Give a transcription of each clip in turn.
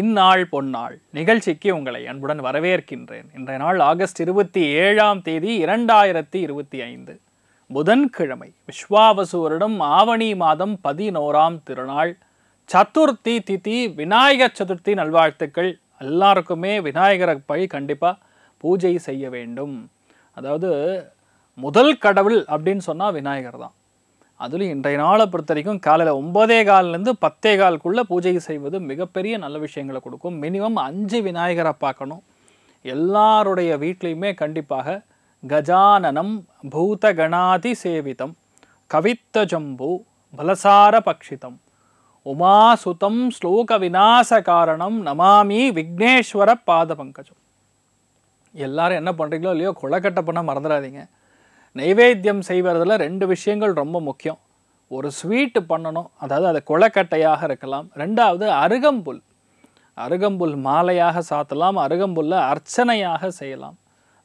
இந்நாள் பொன்னாள் நிகழ்ச்சிக்கு உங்களை அன்புடன் வரவேற்கின்றேன். இன்றைய நாள் ஆகஸ்ட் 27ஆம் தேதி 2025 புதன்கிழமை. விஸ்வாவசு வருடம் ஆவணி மாதம் 11ஆம் திருநாள் சதுர்த்தி திதி. விநாயகர் சதுர்த்தி நல்வாழ்த்துக்கள். எல்லாருக்குமே விநாயகரை போய் கண்டிப்பாக பூஜை செய்ய வேண்டும். அதாவது முதல் கடவுள் அப்படின்னு சொன்னால் விநாயகர் தான். அதுலேயும் இன்றைய நாளை பொறுத்த வரைக்கும் காலையில் 9:15 10:15 பூஜை செய்வது மிகப்பெரிய நல்ல விஷயங்களை கொடுக்கும். மினிமம் 5 விநாயகரை பார்க்கணும். எல்லாருடைய வீட்லேயுமே கண்டிப்பாக கஜானனம் பூத கணாதி சேவிதம் கவித்த ஜம்பு பலசார பக்ஷிதம் உமாசுதம் ஸ்லோக விநாச காரணம் நமாமி விக்னேஸ்வர பாத பங்கஜம். எல்லாரும் என்ன பண்ணுறீங்களோ இல்லையோ கொலக்கட்டை பண்ண மறந்துடாதீங்க. நைவேத்தியம் செய்வதில் 2 விஷயங்கள் ரொம்ப முக்கியம். ஒரு ஸ்வீட்டு பண்ணணும், அதாவது அது கொலக்கட்டையாக இருக்கலாம். 2வது அருகம்புல். அருகம்புல் மாலையாக சாத்தலாம், அருகம்புல்ல அர்ச்சனையாக செய்யலாம்.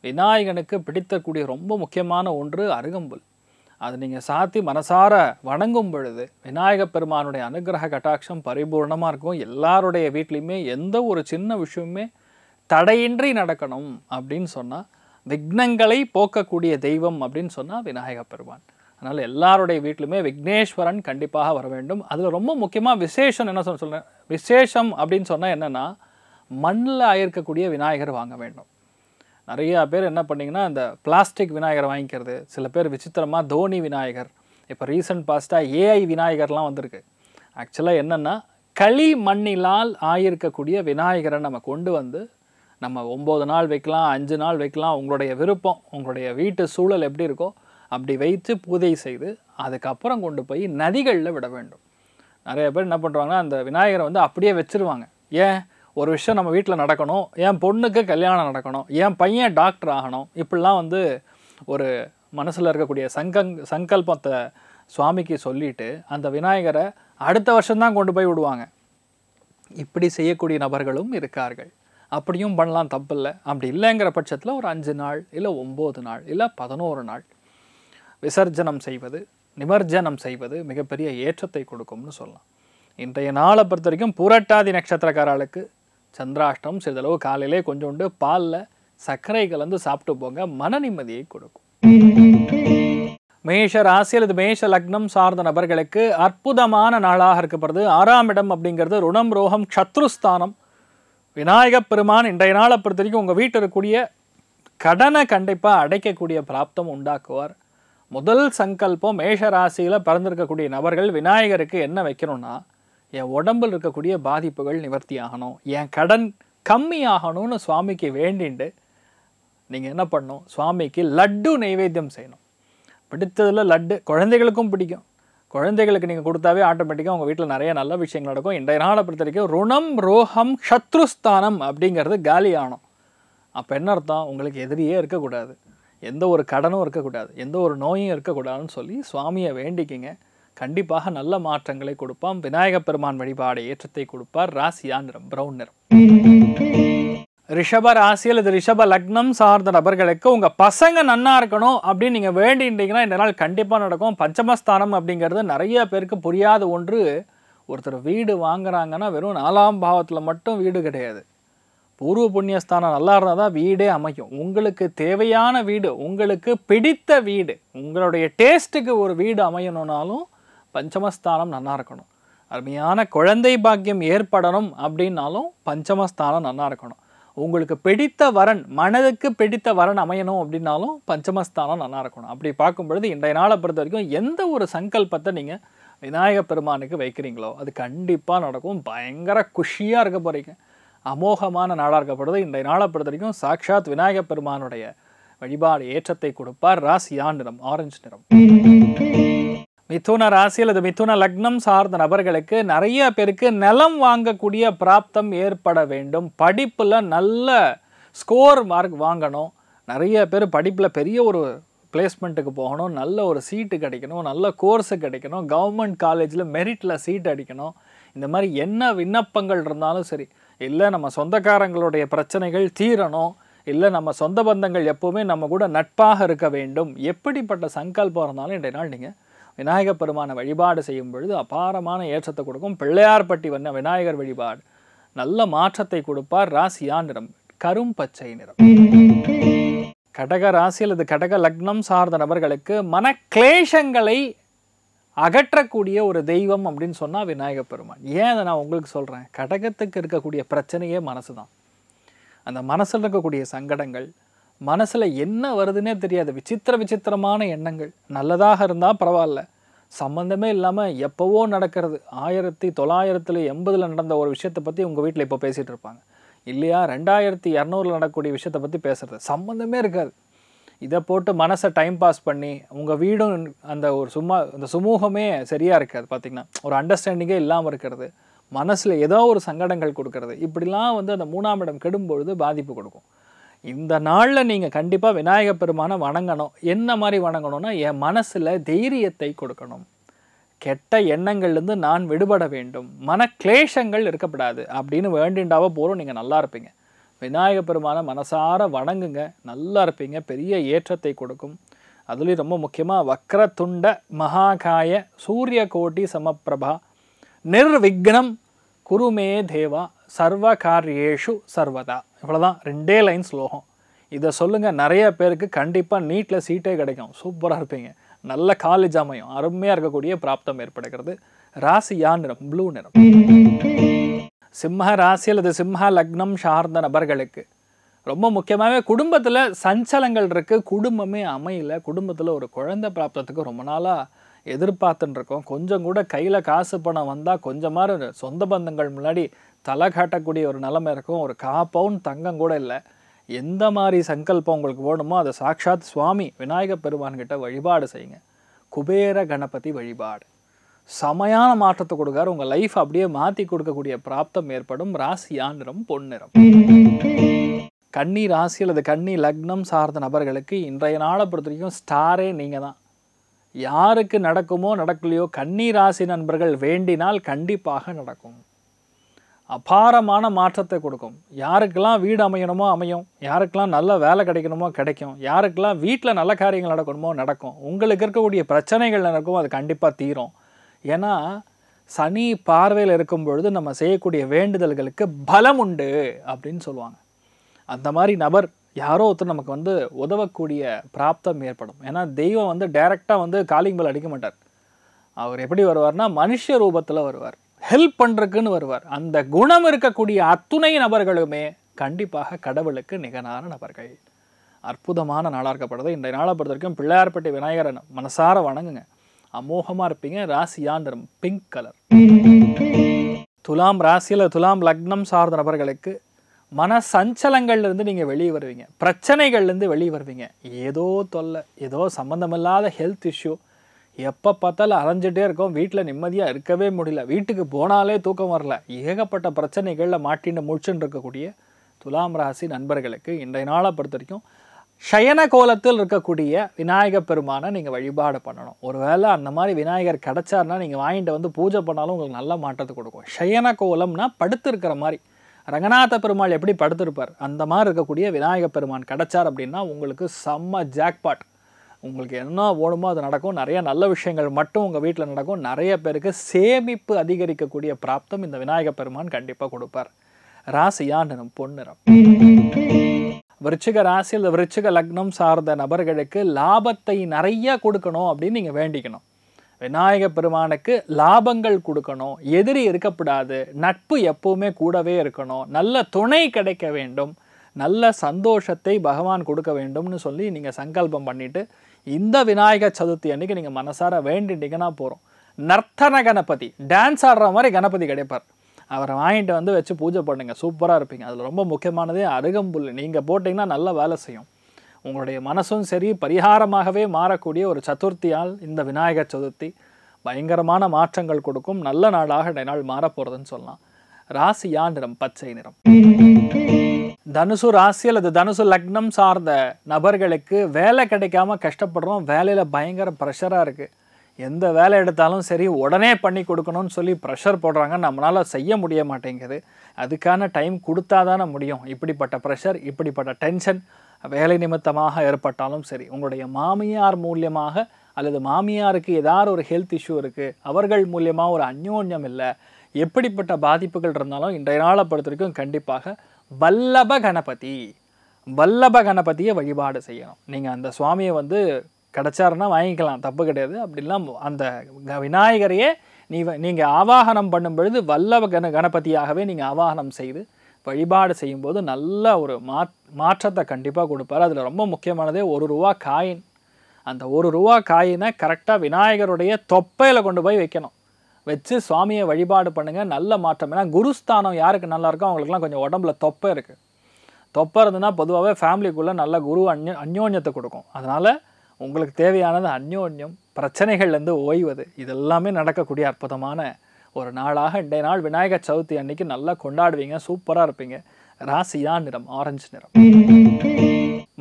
விநாயகனுக்கு பிடித்தக்கூடிய ரொம்ப முக்கியமான ஒன்று அருகம்புல். அது நீங்கள் சாத்தி மனசார வணங்கும் பொழுது விநாயகப் பெருமானுடைய அனுகிரக கட்டாட்சம் பரிபூர்ணமாக இருக்கும். எல்லாருடைய வீட்லேயுமே எந்த ஒரு சின்ன விஷயமே தடையின்றி நடக்கணும் அப்படின்னு சொன்னால், விக்னங்களை போக்கக்கூடிய தெய்வம் அப்படின்னு சொன்னால் விநாயகப் பெருமான். அதனால் எல்லாருடைய வீட்டிலுமே விக்னேஸ்வரன் கண்டிப்பாக வர வேண்டும். அதில் ரொம்ப முக்கியமாக விசேஷம் என்ன சொல்கிறேன், விசேஷம் அப்படின்னு சொன்னால் என்னென்னா, மண்ணில் ஆயிருக்கக்கூடிய விநாயகர் வாங்க வேண்டும். நிறையா பேர் என்ன பண்ணிங்கன்னா இந்த பிளாஸ்டிக் விநாயகர் வாங்கிக்கிறது. சில பேர் விசித்திரமாக தோனி விநாயகர், இப்போ ரீசன்ட் பாஸ்ட்டாக ஏஐ விநாயகர்லாம் வந்திருக்கு. ஆக்சுவலாக என்னென்னா, களி மண்ணிலால் ஆயிருக்கக்கூடிய விநாயகரை நம்ம கொண்டு வந்து நம்ம 9 நாள் வைக்கலாம், 5 நாள் வைக்கலாம். உங்களுடைய விருப்பம், உங்களுடைய வீட்டு சூழல் எப்படி இருக்கோ அப்படி வைத்து பூஜை செய்து அதுக்கப்புறம் கொண்டு போய் நதிகளில் விட வேண்டும். நிறைய பேர் என்ன பண்ணுறாங்கன்னா, அந்த விநாயகரை வந்து அப்படியே வச்சுருவாங்க. ஏன், ஒரு விஷயம் நம்ம வீட்டில் நடக்கணும், என் பொண்ணுக்கு கல்யாணம் நடக்கணும், என் பையன் டாக்டர் ஆகணும், இப்படிலாம் வந்து ஒரு மனசில் இருக்கக்கூடிய சங்கல்பத்தை சுவாமிக்கு சொல்லிவிட்டு அந்த விநாயகரை அடுத்த வருஷம்தான் கொண்டு போய் விடுவாங்க. இப்படி செய்யக்கூடிய நபர்களும் இருக்கார்கள். அப்படியும் பண்ணலாம், தப்பில்லை. அப்படி இல்லைங்கிற பட்சத்தில் ஒரு 5 நாள் இல்லை 9 நாள் இல்லை 11 நாள் விசர்ஜனம் செய்வது, நிமர்ஜனம் செய்வது மிகப்பெரிய ஏற்றத்தை கொடுக்கும்னு சொல்லலாம். இன்றைய நாளை பொறுத்த வரைக்கும் பூரட்டாதி நட்சத்திரக்காரர்களுக்கு சந்திராஷ்டம். சிறிதளவு காலையிலே கொஞ்சோண்டு பாலில் சர்க்கரை கலந்து சாப்பிட்டு போங்க, மன நிம்மதியை கொடுக்கும். மேஷ ராசி அல்லது மேஷ லக்னம் சார்ந்த நபர்களுக்கு அற்புதமான நாளாக இருக்கப்படுது. 6ஆம் இடம் அப்படிங்கிறது ருணம் ரோகம் சத்ருஸ்தானம். விநாயகப் பெருமான் இன்றைய நாளை பொறுத்த வரைக்கும் உங்கள் வீட்டில் இருக்கக்கூடிய கடனை கண்டிப்பாக அடைக்கக்கூடிய பிராப்தம் உண்டாக்குவார். முதல் சங்கல்பம் மேஷ ராசியில் பிறந்திருக்கக்கூடிய நபர்கள் விநாயகருக்கு என்ன வைக்கணும்னா, என் உடம்பில் இருக்கக்கூடிய பாதிப்புகள் நிவர்த்தி ஆகணும், என் கடன் கம்மி ஆகணும்னு சுவாமிக்கு வேண்டிண்டு நீங்கள் என்ன பண்ணணும், சுவாமிக்கு லட்டு நைவேத்தியம் செய்யணும். பிடித்ததில் லட்டு குழந்தைகளுக்கும் பிடிக்கும். குழந்தைகளுக்கு நீங்கள் கொடுத்தாவே ஆட்டோமேட்டிக்காக உங்கள் வீட்டில் நிறைய நல்ல விஷயங்கள் நடக்கும். இன்றைய நாளை பொறுத்த வரைக்கும் ருணம் ரோகம் சத்ருஸ்தானம் அப்படிங்கிறது காலி ஆகணும். அப்போ என்ன அர்த்தம், உங்களுக்கு எதிரியே இருக்கக்கூடாது, எந்த ஒரு கடனும் இருக்கக்கூடாது, எந்த ஒரு நோயும் இருக்கக்கூடாதுன்னு சொல்லி சுவாமியை வேண்டிக்கிங்க. கண்டிப்பாக நல்ல மாற்றங்களை கொடுப்பான். விநாயகப் பெருமான் வழிபாடு ஏற்றத்தை கொடுப்பார். ராசியா நிறம் பிரவுன் நிறம். ரிஷப ராசி அல்லது ரிஷப லக்னம் சார்ந்த நபர்களுக்கு உங்கள் பசங்க நன்னா இருக்கணும் அப்படின்னு நீங்கள் வேண்டிட்டீங்கன்னா இந்த நாள் கண்டிப்பாக நடக்கும். பஞ்சமஸ்தானம் அப்படிங்கிறது நிறைய பேருக்கு புரியாத ஒன்று. ஒருத்தர் வீடு வாங்குறாங்கன்னா வெறும் 4ஆம் பாவத்தில் மட்டும் வீடு கிடையாது. பூர்வ புண்ணியஸ்தானம் நல்லா இருந்தால் தான் வீடே அமையும். உங்களுக்கு தேவையான வீடு, உங்களுக்கு பிடித்த வீடு, உங்களுடைய டேஸ்ட்டுக்கு ஒரு வீடு அமையணுன்னாலும் பஞ்சமஸ்தானம் நல்லா இருக்கணும். அருமையான குழந்தை பாக்கியம் ஏற்படணும் அப்படின்னாலும் பஞ்சமஸ்தானம் நல்லா இருக்கணும். உங்களுக்கு பிடித்த வரன், மனதுக்கு பிடித்த வரன் அமையணும் அப்படின்னாலும் பஞ்சமஸ்தானம் நல்லா இருக்கணும். அப்படி பார்க்கும் பொழுது இன்றைய நாளை பொறுத்த வரைக்கும் எந்த ஒரு சங்கல்பத்தை நீங்கள் விநாயகப் பெருமானுக்கு வைக்கிறீங்களோ அது கண்டிப்பாக நடக்கும். பயங்கர குஷியாக இருக்க போகிறீங்க. அமோகமான நாளாக இருக்கப்படுது. இன்றைய நாளை பொறுத்த வரைக்கும் சாக்ஷாத் விநாயகப் பெருமானுடைய வழிபாடு ஏற்றத்தை கொடுப்பார். ராசியா நிறம் ஆரஞ்சு நிறம். மிதுன ராசி அல்லது மிதுன லக்னம் சார்ந்த நபர்களுக்கு நிறைய பேருக்கு நிலம் வாங்கக்கூடிய பிராப்தம் ஏற்பட வேண்டும். படிப்பில் நல்ல ஸ்கோர் மார்க் வாங்கணும். நிறைய பேர் படிப்பில் பெரிய ஒரு பிளேஸ்மெண்ட்டுக்கு போகணும், நல்ல ஒரு சீட்டு கிடைக்கணும், நல்ல கோர்ஸு கிடைக்கணும், கவர்மெண்ட் காலேஜில் மெரிட்டில் சீட் அடிக்கணும். இந்த மாதிரி என்ன விண்ணப்பங்கள் இருந்தாலும் சரி, இல்லை நம்ம சொந்தக்காரங்களுடைய பிரச்சனைகள் தீரணும், இல்லை நம்ம சொந்த பந்தங்கள் எப்போவுமே நம்ம கூட நட்பாக இருக்க வேண்டும், எப்படிப்பட்ட சங்கல்பம் இருந்தாலும் இன்றைய நாள் நீங்கள் விநாயகப் பெருமான வழிபாடு செய்யும் பொழுது அபாரமான ஏற்றத்தை கொடுக்கும். பிள்ளையார்பட்டி வண்ண விநாயகர் வழிபாடு நல்ல மாற்றத்தை கொடுப்பார். ராசியா நிறம் கரும்பச்சை நிறம். கடக ராசி அல்லது கடக லக்னம் சார்ந்த நபர்களுக்கு மன கிளேஷங்களை அகற்றக்கூடிய ஒரு தெய்வம் அப்படின்னு சொன்னால் விநாயக பெருமான். ஏன் அதை நான் உங்களுக்கு சொல்கிறேன்? கடகத்துக்கு இருக்கக்கூடிய பிரச்சனையே மனசு தான். அந்த மனசில் இருக்கக்கூடிய சங்கடங்கள், மனசில் என்ன வருதுன்னே தெரியாது விசித்திரமான எண்ணங்கள். நல்லதாக இருந்தால் பரவாயில்ல, சம்மந்தமே இல்லாமல் எப்போவோ நடக்கிறது. 1980 நடந்த ஒரு விஷயத்தை பற்றி உங்கள் வீட்டில் இப்போ பேசிகிட்டு இருப்பாங்க இல்லையா? 2200 நடக்கக்கூடிய விஷயத்தை பற்றி பேசுகிறது சம்மந்தமே இருக்காது. இதை போட்டு மனசை டைம் பாஸ் பண்ணி உங்கள் வீடும் அந்த ஒரு அந்த சுமூகமே சரியாக இருக்காது. பார்த்திங்கன்னா ஒரு அண்டர்ஸ்டாண்டிங்கே இல்லாமல் இருக்கிறது, மனசில் ஏதோ ஒரு சங்கடங்கள் கொடுக்கறது, இப்படிலாம் அந்த 3ஆம் இடம் கெடும்பொழுது பாதிப்பு கொடுக்கும். இந்த நாளில் நீங்கள் கண்டிப்பாக விநாயக பெருமானை வணங்கணும். என்ன மாதிரி வணங்கணும்னா, என் மனசில் தைரியத்தை கொடுக்கணும், கெட்ட எண்ணங்கள்லேருந்து நான் விடுபட வேண்டும், மன கிளேஷங்கள் இருக்கப்படாது அப்படின்னு வேண்டிண்டாவோ போகிறோம். நீங்கள் நல்லா இருப்பீங்க. விநாயக பெருமானை மனசார வணங்குங்க, நல்லா இருப்பீங்க, பெரிய ஏற்றத்தை கொடுக்கும். அதுலேயும் ரொம்ப முக்கியமாக வக்ரதுண்ட மகாகாய சூரிய கோட்டி சமப்பிரபா நிர்விக்னம் குருமே தேவா சர்வ காரியேஷு சர்வதா. இவ்வளோதான், 2 லைன் ஸ்லோகம். இதை சொல்லுங்கள், நிறைய பேருக்கு கண்டிப்பாக நீட்டில் சீட்டே கிடைக்கும். சூப்பராக இருப்பீங்க, நல்ல காலேஜ் அமையும், அருமையாக இருக்கக்கூடிய பிராப்தம் ஏற்படுகிறது. ராசியா நிறம் ப்ளூ நிறம். சிம்ம ராசி அல்லது சிம்ம லக்னம் சார்ந்த நபர்களுக்கு ரொம்ப முக்கியமாகவே குடும்பத்தில் சஞ்சலங்கள் இருக்குது. குடும்பமே அமையல. குடும்பத்தில் ஒரு குழந்தை பிராப்தத்துக்கு ரொம்ப நாளாக எதிர்பார்த்துன்னு இருக்கோம். கொஞ்சம் கூட கையில் காசு பணம் வந்தால் கொஞ்சமாக சொந்த பந்தங்கள் முன்னாடி தலை காட்டக்கூடிய ஒரு நிலைமை இருக்கும். ஒரு 1/4 பவுன் தங்கம் கூட இல்லை. எந்த மாதிரி சங்கல்பம் உங்களுக்கு வேணுமோ அதை சாட்சாத் சுவாமி விநாயக பெருமான்கிட்ட வழிபாடு செய்யுங்க. குபேர கணபதி வழிபாடு சமையான மாற்றத்தை கொடுக்காரு. உங்கள் லைஃப் அப்படியே மாற்றி கொடுக்கக்கூடிய பிராப்தம் ஏற்படும். ராசியா நிறம் பொன்னிறம். கன்னி ராசி அல்லது கன்னி லக்னம் சார்ந்த நபர்களுக்கு இன்றைய நாளை பொறுத்த வரைக்கும் ஸ்டாரே நீங்கள் தான். யாருக்கு நடக்குமோ நடக்கலையோ கன்னி ராசி நண்பர்கள் வேண்டினால் கண்டிப்பாக நடக்கும். அபாரமான மாற்றத்தை கொடுக்கும். யாருக்கெல்லாம் வீடு அமையணுமோ அமையும், யாருக்கெல்லாம் நல்ல வேலை கிடைக்கணுமோ கிடைக்கும், யாருக்கெல்லாம் வீட்டில் நல்ல காரியங்கள் நடக்கணுமோ நடக்கும். உங்களுக்கு இருக்கக்கூடிய பிரச்சனைகள் நடக்கும், அது கண்டிப்பாக தீரும். ஏன்னா சனி பார்வையில் இருக்கும் பொழுது நம்ம செய்யக்கூடிய வேண்டுதல்களுக்கு பலம் உண்டு அப்படின்னு சொல்லுவாங்க. அந்த மாதிரி நபர் யாரோ ஒருத்தர் நமக்கு உதவக்கூடிய பிராப்தம் ஏற்படும். ஏன்னா தெய்வம் டைரெக்டாக காலிங் பெல் அடிக்க மாட்டார். அவர் எப்படி வருவார்னா மனுஷ ரூபத்தில் வருவார், ஹெல்ப் பண்ணுறதுக்குன்னு வருவார். அந்த குணம் இருக்கக்கூடிய அத்துணை நபர்களுமே கண்டிப்பாக கடவுளுக்கு நிகரான நபர்கள். அற்புதமான நாளாக இருக்கப்படுது. இன்றைய நாளை பொறுத்த வரைக்கும் பிள்ளையார்பட்டி விநாயகரை மனசார வணங்குங்க, அமோகமாக இருப்பீங்க. ராசியா நிறம் பிங்க் கலர். துலாம் ராசியில் துலாம் லக்னம் சார்ந்த நபர்களுக்கு மன சஞ்சலங்கள்லேருந்து நீங்கள் வெளியே வருவீங்க, பிரச்சனைகள்லேருந்து வெளியே வருவீங்க. ஏதோ தொல்லை, ஏதோ சம்மந்தமில்லாத ஹெல்த் இஷ்யூ, எப்போ பார்த்தாலும் அலைஞ்சிட்டே இருக்கோம், வீட்டில் நிம்மதியாக இருக்கவே முடியல, வீட்டுக்கு போனாலே தூக்கம் வரல, ஏகப்பட்ட பிரச்சனைகளில் மாட்டின்னு முழிச்சுன்னு இருக்கக்கூடிய துலாம் ராசி நண்பர்களுக்கு இன்றைய நாளை பொறுத்த வரைக்கும் சயன கோலத்தில் இருக்கக்கூடிய விநாயக பெருமானை நீங்கள் வழிபாடு பண்ணணும். ஒருவேளை அந்த மாதிரி விநாயகர் கிடச்சார்னா நீங்கள் வாங்கிட்டு பூஜை பண்ணாலும் உங்களுக்கு நல்ல மாற்றத்தை கொடுக்கும். சயன கோலம்னா படுத்து இருக்கிற மாதிரி, ரங்கநாத பெருமாள் எப்படி படுத்திருப்பார் அந்த மாதிரி இருக்கக்கூடிய விநாயக பெருமான் கிடச்சார் அப்படின்னா உங்களுக்கு செம்ம ஜாக்பாட். உங்களுக்கு என்ன ஓடுமோ அது நடக்கும். நிறைய நல்ல விஷயங்கள் மட்டும் உங்கள் வீட்டில் நடக்கும். நிறைய பேருக்கு சேமிப்பு அதிகரிக்கக்கூடிய பிராப்தம் இந்த விநாயக பெருமான் கண்டிப்பாக கொடுப்பார். ராசியா நிறம் பொன்னிறம். விருச்சிக ராசி அல்லது விருச்சிக லக்னம் சார்ந்த நபர்களுக்கு லாபத்தை நிறைய கொடுக்கணும் அப்படின்னு நீங்கள் வேண்டிக்கணும். விநாயக பெருமானுக்கு லாபங்கள் கொடுக்கணும், எதிரி இருக்கக்கூடாது, நட்பு எப்பவுமே கூடவே இருக்கணும், நல்ல துணை கிடைக்க வேண்டும், நல்ல சந்தோஷத்தை பகவான் கொடுக்க வேண்டும்னு சொல்லி நீங்கள் சங்கல்பம் பண்ணிவிட்டு இந்த விநாயகர் சதுர்த்தி அன்றைக்கி நீங்கள் மனசார வேண்டிட்டீங்கன்னா போகிறோம். நர்த்தன கணபதி, டான்ஸ் ஆடுற மாதிரி கணபதி கிடைப்பார். அவரை வாங்கிட்டு வச்சு பூஜை பண்ணுங்க, சூப்பராக இருப்பீங்க. அதில் ரொம்ப முக்கியமானதே அருகம்புல் நீங்கள் போட்டிங்கன்னா நல்லா வேலை செய்யும். உங்களுடைய மனசும் சரி பரிகாரமாகவே மாறக்கூடிய ஒரு சதுர்த்தியால் இந்த விநாயகர் சதுர்த்தி பயங்கரமான மாற்றங்கள் கொடுக்கும். நல்ல நாளாக இந்த நாள் மாறப்போகிறதுன்னு சொல்லலாம். ராசியா நிறம் பச்சை நிறம். தனுசு ராசி அல்லது தனுசு லக்னம் சார்ந்த நபர்களுக்கு வேலை கிடைக்காம கஷ்டப்படுறோம். வேலையில் பயங்கர ப்ரெஷராக இருக்குது. எந்த வேலை எடுத்தாலும் சரி உடனே பண்ணி கொடுக்கணும்னு சொல்லி ப்ரெஷர் போடுறாங்க, நம்மளால் செய்ய முடிய மாட்டேங்குது. அதுக்கான டைம் கொடுத்தா தானே முடியும். இப்படிப்பட்ட ப்ரெஷர், இப்படிப்பட்ட டென்ஷன் வேலை நிமித்தமாக ஏற்பட்டாலும் சரி, உங்களுடைய மாமியார் மூலியமாக அல்லது மாமியாருக்கு ஏதாவது ஒரு ஹெல்த் இஷ்யூ இருக்குது, அவர்கள் மூலியமாக ஒரு அந்யோன்யம் இல்லை, எப்படிப்பட்ட பாதிப்புகள் இருந்தாலும் இன்றைய நாளை பொறுத்த வரைக்கும் கண்டிப்பாக வல்லப கணபதி கணபதியை வழிபாடு செய்யணும். நீங்கள் அந்த சுவாமியை வந்து கிடச்சாருன்னா வாங்கிக்கலாம், தப்பு கிடையாது. அப்படிலாம் அந்த விநாயகரையே நீங்கள் ஆவாகனம் பண்ணும் பொழுது வல்லப கணபதியாகவே நீங்கள் ஆவாகனம் செய்து வழிபாடு செய்யும்போது நல்ல ஒரு மாற்றத்தை கண்டிப்பாக கொடுப்பார். அதில் ரொம்ப முக்கியமானதே ₹1 காயின். அந்த ₹1 காயினை கரெக்டாக விநாயகருடைய தொப்பையில் கொண்டு போய் வைக்கணும். வச்சு சுவாமியை வழிபாடு பண்ணுங்கள், நல்ல மாற்றம். ஏன்னா குருஸ்தானம் யாருக்கு நல்லா இருக்கோ அவங்களுக்குலாம் கொஞ்சம் உடம்புல தொப்பை இருக்குது. தொப்பை இருந்ததுன்னா பொதுவாகவே ஃபேமிலிக்குள்ளே நல்ல குரு அந்யோன்யத்தை கொடுக்கும். அதனால் உங்களுக்கு தேவையானது அந்யோன்யம், பிரச்சனைகள்லேருந்து ஓய்வது, இதெல்லாமே நடக்கக்கூடிய அற்புதமான ஒரு நாளாக இன்றைய நாள் விநாயகர் சதுர்த்தி அன்னைக்கு நல்லா கொண்டாடுவீங்க, சூப்பராக இருப்பீங்க. ராசியா நிறம் ஆரஞ்சு நிறம்.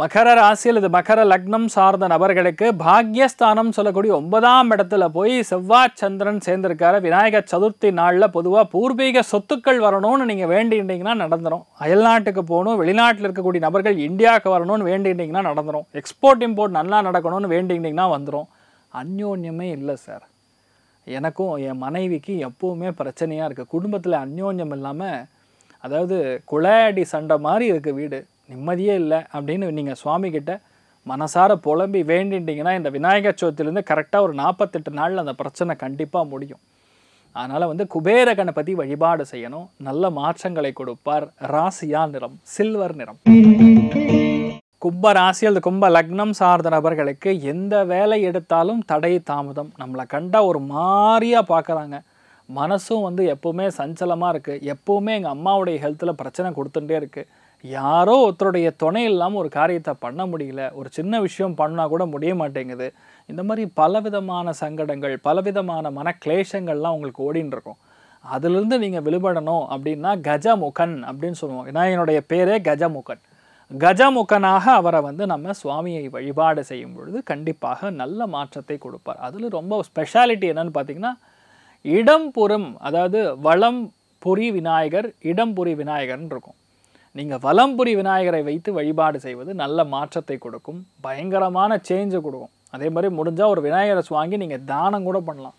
மகர ராசியில் இது மகர லக்னம் சார்ந்த நபர்களுக்கு பாக்யஸ்தானம் சொல்லக்கூடிய 9ஆம் இடத்துல போய் செவ்வாய் சந்திரன் சேர்ந்திருக்காரு. விநாயகர் சதுர்த்தி நாளில் பொதுவாக பூர்வீக சொத்துக்கள் வரணும்னு நீங்கள் வேண்டிட்டீங்கன்னா நடந்துடும். அயல்நாட்டுக்கு போகணும், வெளிநாட்டில் இருக்கக்கூடிய நபர்கள் இந்தியாவுக்கு வரணும்னு வேண்டிட்டீங்கன்னா நடந்துடும். எக்ஸ்போர்ட் இம்போர்ட் நல்லா நடக்கணும்னு வேண்டிட்டீங்கன்னா வந்துடும். அந்யோன்யமே இல்லை சார். எனக்கும் என் மனைவிக்கு எப்போவுமே பிரச்சனையாக இருக்குது. குடும்பத்தில் அந்யோன்யம் இல்லாமல், அதாவது குளையடி சண்டை மாதிரி இருக்குது வீடு, நிம்மதியே இல்லை அப்படின்னு நீங்கள் சுவாமிகிட்ட மனசார புலம்பி வேண்டிட்டிங்கன்னா இந்த விநாயகர் சதுர்த்திலேருந்து கரெக்டாக ஒரு 48 நாளில் அந்த பிரச்சனை கண்டிப்பாக முடியும். அதனால் வந்து குபேர கணபதி வழிபாடு செய்யணும், நல்ல மாற்றங்களை கொடுப்பார். ராசியா நிறம் சில்வர் நிறம். கும்ப ராசி அல்லது கும்ப லக்னம் சார்ந்த நபர்களுக்கு எந்த வேலை எடுத்தாலும் தடை தாமதம். நம்மளை கண்டா ஒரு மாதிரியாக பார்க்குறாங்க. மனசும் வந்து எப்போவுமே சஞ்சலமாக இருக்குது. எப்போவுமே எங்கள் அம்மாவுடைய ஹெல்த்தில் பிரச்சனை கொடுத்துட்டே இருக்குது. யாரோ ஒருத்தருடைய துணை இல்லாமல் ஒரு காரியத்தை பண்ண முடியல, ஒரு சின்ன விஷயம் பண்ணால் கூட முடிய மாட்டேங்குது. இந்த மாதிரி பலவிதமான சங்கடங்கள், பலவிதமான மனக்லேஷங்கள்லாம் உங்களுக்கு ஓடின்னு இருக்கும். அதிலிருந்து நீங்கள் விடுபடணும் அப்படின்னா கஜமுகன் அப்படின்னு சொல்லுவோம். விநாயகனுடைய பேரே கஜமுகன். கஜமுகனாக அவரை வந்து நம்ம சுவாமியை வழிபாடு செய்யும் பொழுது கண்டிப்பாக நல்ல மாற்றத்தை கொடுப்பார். அதில் ரொம்ப ஸ்பெஷாலிட்டி என்னன்னு பார்த்தீங்கன்னா, இடம்புறம், அதாவது வலம்புரி விநாயகர், இடம்புரி விநாயகர்னு இருக்கும். நீங்கள் வலம்புரி விநாயகரை வைத்து வழிபாடு செய்வது நல்ல மாற்றத்தை கொடுக்கும், பயங்கரமான சேஞ்சை கொடுக்கும். அதே மாதிரி முடிஞ்சால் ஒரு விநாயகரை வாங்கி நீங்கள் தானம் கூட பண்ணலாம்,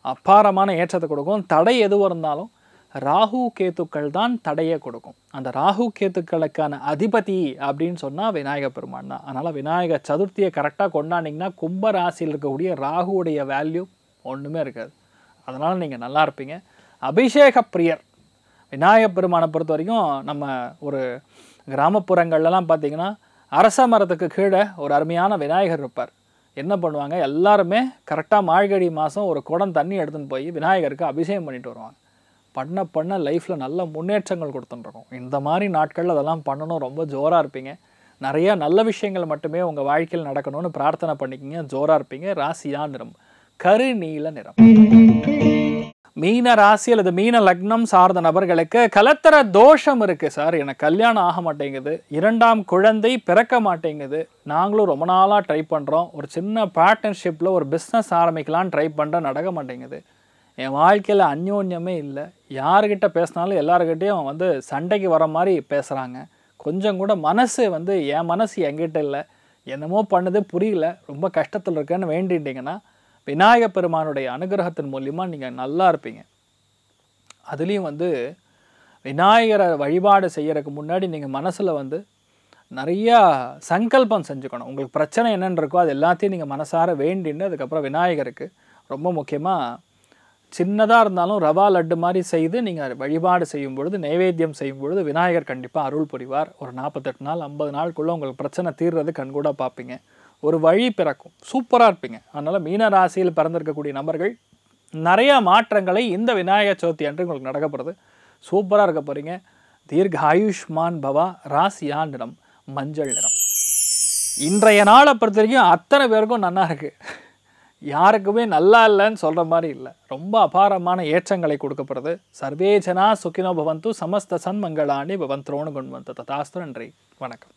அப்பாரமான ஏற்றத்தை கொடுக்கும். தடை எதுவாக இருந்தாலும் ராகு கேத்துக்கள் தான் தடையை கொடுக்கும். அந்த ராகு கேத்துக்களுக்கான அதிபதி அப்படின்னு சொன்னால் விநாயகர் பெருமான் தான். அதனால் விநாயகர் சதுர்த்தியை கரெக்டாக கொண்டாடிங்கன்னா கும்ப ராசியில் இருக்கக்கூடிய ராகுவுடைய வேல்யூ ஒன்றுமே இருக்காது. அதனால் நீங்கள் நல்லா இருப்பீங்க. அபிஷேக பிரியர் விநாயகர் பெருமானை பொறுத்த வரைக்கும் நம்ம ஒரு கிராமப்புறங்கள்லாம் பார்த்திங்கன்னா அரச மரத்துக்கு கீழே ஒரு அருமையான விநாயகர் இருப்பார். என்ன பண்ணுவாங்க, எல்லாருமே கரெக்டாக மார்கழி மாதம் ஒரு குடம் தண்ணி எடுத்துன்னு போய் விநாயகருக்கு அபிஷேகம் பண்ணிட்டு வருவாங்க. பண்ண லைஃப்பில் நல்ல முன்னேற்றங்கள் கொடுத்துட்டுருக்கோம். இந்த மாதிரி நாட்களில் அதெல்லாம் பண்ணணும், ரொம்ப ஜோராக இருப்பீங்க. நிறையா நல்ல விஷயங்கள் மட்டுமே உங்கள் வாழ்க்கையில் நடக்கணும்னு பிரார்த்தனை பண்ணிக்கிங்க, ஜோராக இருப்பீங்க. ராசியா நிறம் கருநீல நிறம். மீன ராசி அல்லது மீன லக்னம் சார்ந்த நபர்களுக்கு கலத்தர தோஷம் இருக்குது சார், எனக்கு கல்யாணம் ஆக மாட்டேங்குது, 2ஆம் குழந்தை பிறக்க மாட்டேங்குது, நாங்களும் ரொம்ப நாளாக ட்ரை பண்ணுறோம், ஒரு சின்ன பார்ட்னர்ஷிப்பில் ஒரு பிஸ்னஸ் ஆரம்பிக்கலான்னு ட்ரை பண்ணுறோம், நடக்க மாட்டேங்குது, என் வாழ்க்கையில் அந்யோன்யமே இல்லை, யாருக்கிட்ட பேசினாலும் எல்லாருக்கிட்டையும் வந்து சண்டைக்கு வர மாதிரி பேசுகிறாங்க, கொஞ்சம் கூட மனசு வந்து என் மனசு என்கிட்ட இல்லை, என்னமோ பண்ணுது புரியல, ரொம்ப கஷ்டத்தில் இருக்கேன்னு வேண்டிட்டிங்கன்னா விநாயகர் பெருமானுடைய அனுகிரகத்தின் மூலிமா நீங்கள் நல்லா இருப்பீங்க. அதுலேயும் வந்து விநாயகரை வழிபாடு செய்கிறதுக்கு முன்னாடி நீங்கள் மனசில் வந்து நிறையா சங்கல்பம் செஞ்சுக்கணும். உங்களுக்கு பிரச்சனை என்னென்னு இருக்கோ அது எல்லாத்தையும் நீங்கள் மனசார வேண்டின்னு அதுக்கப்புறம் விநாயகருக்கு ரொம்ப முக்கியமாக சின்னதாக இருந்தாலும் ரவா லட்டு மாதிரி செய்து நீங்கள் வழிபாடு செய்யும் பொழுது, நைவேத்தியம் செய்யும் பொழுது விநாயகர் கண்டிப்பாக அருள் புரிவார். ஒரு 48 நாள் 50 நாளுக்குள்ளே உங்களுக்கு பிரச்சனை தீர்றது கண்கூட பார்ப்பீங்க, ஒரு வழி பிறக்கும், சூப்பராக இருப்பீங்க. அதனால் மீன ராசியில் பிறந்திருக்கக்கூடிய நபர்கள் நிறையா மாற்றங்களை இந்த விநாயகர் சதுர்த்தி அன்று உங்களுக்கு நடக்கப்படுறது, சூப்பராக இருக்க போகிறீங்க. தீர்க்க ஆயுஷ்மான் பவா. ராசியா நிறம் மஞ்சள் நிறம். இன்றைய நாளை பொறுத்த வரைக்கும் அத்தனை பேருக்கும் நல்லா இருக்குது, யாருக்குமே நல்லா இல்லைன்னு சொல்கிற மாதிரி இல்லை, ரொம்ப அபாரமான ஏற்றங்களை கொடுக்கப்படுறது. சர்வே ஜனா சுகினோ பவந்து சமஸ்த சன்மங்களானி பவந்த்ரோன்னு கொண்டு வந்து ததாஸ்து. நன்றி, வணக்கம்.